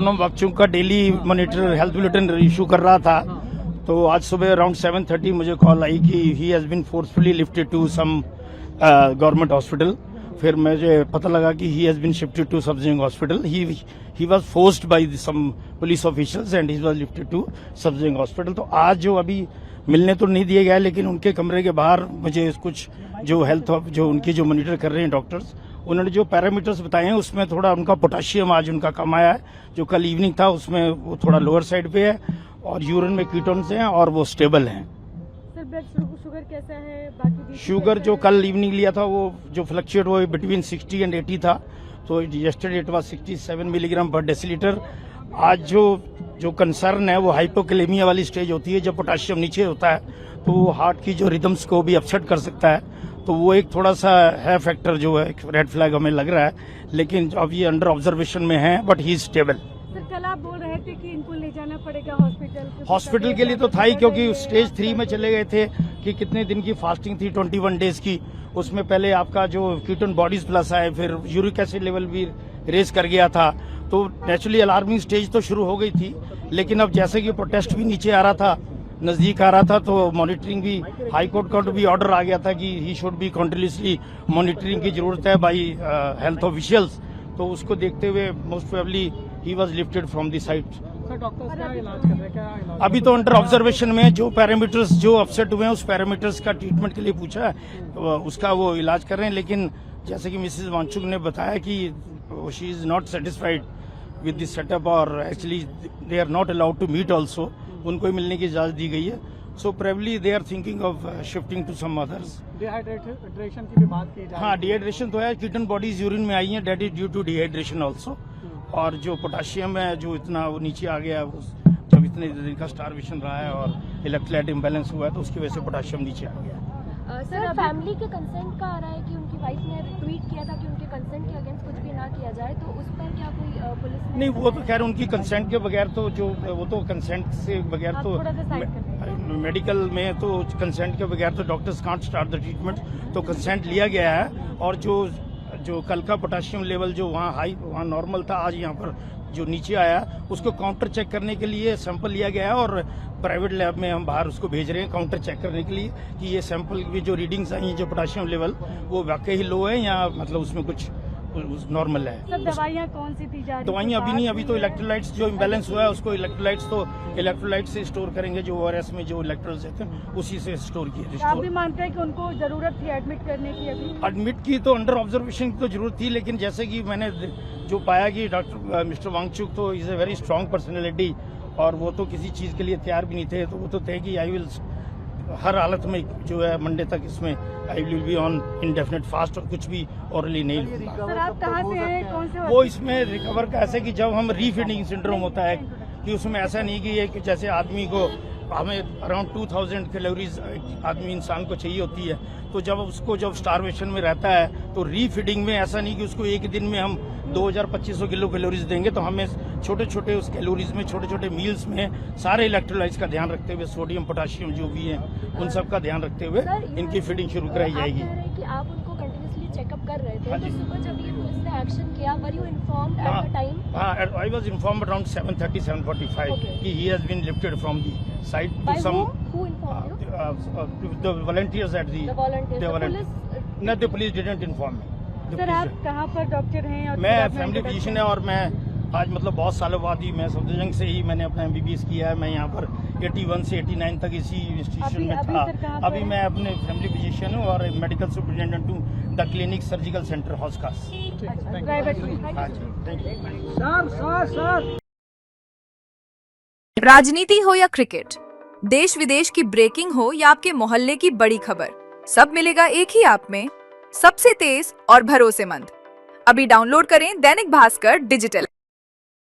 सोनम वांगचुक का daily monitor health bulletin issue कर रहा था, तो आज सुबह अराउंड 7:30 मुझे कॉल आई कि he has been forcefully lifted to some government hospital. फिर मुझे पता लगा कि he has been shifted to सबजिंग hospital. He was forced by some police officials and he was lifted to सबजिंग हॉस्पिटल। तो आज जो अभी मिलने तो नहीं दिए गया, लेकिन उनके कमरे के बाहर मुझे कुछ जो हेल्थ जो उनकी जो मॉनिटर कर रहे हैं डॉक्टर्स, उन्होंने जो पैरामीटर्स बताए हैं उसमें थोड़ा उनका पोटाशियम आज उनका कम आया है। जो कल इवनिंग था उसमें वो थोड़ा लोअर साइड पे है और यूरिन में कीटोन्स हैं और वो स्टेबल हैं। सर ब्लड शुगर कैसा है? बाकी शुगर जो कल इवनिंग लिया था वो जो फ्लक्चुएट वो बिटवीन 60 एंड 80 था, तो यस्टरडे इट वाज 67 मिलीग्राम पर डेसीलीटर। आज जो कंसर्न है वो हाइपोकैलेमिया वाली स्टेज होती है, जब पोटाशियम नीचे होता है तो वो हार्ट की जो रिदम्स को भी अपसेट कर सकता है, तो वो एक थोड़ा सा है फैक्टर जो है रेड फ्लैग हमें लग रहा है, लेकिन अब ये अंडर ऑब्जर्वेशन में है but he is stable. Sir कल आप बोल रहे थे कि इनको ले जाना पड़ेगा हॉस्पिटल के लिए तो था ही, क्योंकि स्टेज 3 में चले गए थे कि कितने दिन की फास्टिंग थी 21 डेज की। उसमें पहले आपका जो कीटोन बॉडीज प्लस आए, फिर यूरिक एसिड लेवल भी रेस कर गया था, तो नेचुरली अलार्मिंग स्टेज तो शुरू हो गई थी। लेकिन अब जैसे कि प्रोटेस्ट भी नीचे आ रहा था, नजदीक आ रहा था, तो मॉनिटरिंग भी हाई कोर्ट का भी ऑर्डर आ गया था कि he should be continuously monitoring की जरूरत है बाई हेल्थ ऑफिशियल्स। तो उसको देखते हुए most probably he was lifted from the site. Doctors क्या इलाज कर रहे हैं? क्या इलाज? अभी तो अंडर ऑब्जर्वेशन में जो पैरामीटर्स जो अपसेट हुए हैं उस पैरामीटर्स का ट्रीटमेंट के लिए पूछा है, तो उसका वो इलाज कर रहे हैं। लेकिन जैसे कि मिसेज वांगचुक ने बताया कि she is not satisfied with this setup और actually they are not allowed to meet also, उनको ही मिलने की इजाजत दी गई है। So probably they are thinking of shifting to some others. Dehydration की भी बात की जाए। हाँ, डिहाइड्रेशन तो है, कीटन बॉडीज यूरिन में आई हैं, that is due to dehydration also. और जो पोटाशियम है जो इतना वो नीचे आ गया है, जब इतने दिन का स्टारवेशन रहा है और इलेक्ट्रोलाइट इम्बैलेंस हुआ है, तो उसकी वजह से पोटाशियम नीचे आ गया। सर फैमिली के कंसेंट का आ रहा है कि उनकी वाइफ ने ट्वीट किया था कि उनके कंसेंट के अगेंस्ट कुछ भी ना किया जाए, तो उस पर क्या कोई पुलिस ने? नहीं, वो तो खैर उनकी कंसेंट के बगैर तो जो वो तो कंसेंट से बगैर तो मेडिकल में तो कंसेंट के बगैर तो doctors can't start the treatment, तो कंसेंट लिया गया है। और जो कल का पोटाशियम लेवल जो वहाँ नॉर्मल था, आज यहाँ पर जो नीचे आया उसको काउंटर चेक करने के लिए सैंपल लिया गया है और प्राइवेट लैब में हम बाहर उसको भेज रहे हैं काउंटर चेक करने के लिए कि ये सैंपल की जो रीडिंग्स आई हैं जो पोटाशियम लेवल वो वाकई ही लो है या मतलब उसमें कुछ नॉर्मल है। सर दवाइयाँ कौन सी दी जा रही है? दवाइयाँ अभी नहीं, अभी तो इलेक्ट्रोलाइट्स जो इम्बैलेंस हुआ है उसको इलेक्ट्रोलाइट्स से स्टोर करेंगे, जो ORS में जो इलेक्ट्रोल्स रहते हैं उसी से स्टोर किए। आप भी मानते हैं कि उनको जरूरत थी एडमिट करने की? अभी एडमिट की तो अंडर ऑब्जर्वेशन की तो जरूरत थी, लेकिन जैसे कि मैंने जो पाया कि डॉक्टर मिस्टर वांगचुक तो is a very strong personality और वो तो किसी चीज के लिए तैयार भी नहीं थे, तो वो तो थे कि आई विल हर हालत में जो है मंडे तक इसमें I will be on indefinite fast और कुछ भी ऑरली नहीं लूंगा। सर आप कहाँ से हैं? कौन से? वो इसमें रिकवर का ऐसे कि जब हम रीफीडिंग सिंड्रोम होता है कि उसमें ऐसा नहीं कि ये कि जैसे आदमी को हमें अराउंड 2000 कैलोरीज आदमी इंसान को चाहिए होती है, तो जब स्टारवेशन में रहता है तो रीफीडिंग में ऐसा नहीं कि उसको एक दिन में हम 2200 किलो कैलोरीज देंगे, तो हमें छोटे छोटे उस कैलोरीज में छोटे छोटे मील्स में सारे इलेक्ट्रोलाइट्स का ध्यान रखते हुए सोडियम पोटाशियम जो भी है उन सब का ध्यान रखते हुए इनकी फीडिंग शुरू कराई जाएगी। आप कह रहे हैं कि आप उनको कंटिन्यूअसली चेकअप कर रहे थे, तो सुबह जब ये पुलिस ने एक्शन किया, were you informed at the time? हाँ, आई वाज इन्फॉर्म्ड अराउंड 7:30-7:45 कि he has been lifted from the site to some who informed you? the volunteers at The volunteers. No, the police didn't inform me. Sir आप कहाँ पर doctor हैं? और मैं family physician है और मैं आज मतलब बहुत सालों बाद ही मैं सफदरजंग से ही मैंने अपना MBBS किया है। मैं यहाँ पर 81 से 89 तक इसी इंस्टीट्यूशन में था। अभी मैं अपने फैमिली फिजिशियन हूँ और मेडिकल सुपरिटेंडेंट हूँ द क्लिनिक सर्जिकल सेंटर हॉस्कास। राजनीति हो या क्रिकेट, देश विदेश की ब्रेकिंग हो या आपके मोहल्ले की बड़ी खबर, सब मिलेगा एक ही ऐप में, सबसे तेज और भरोसेमंद। अभी डाउनलोड करें दैनिक भास्कर डिजिटल।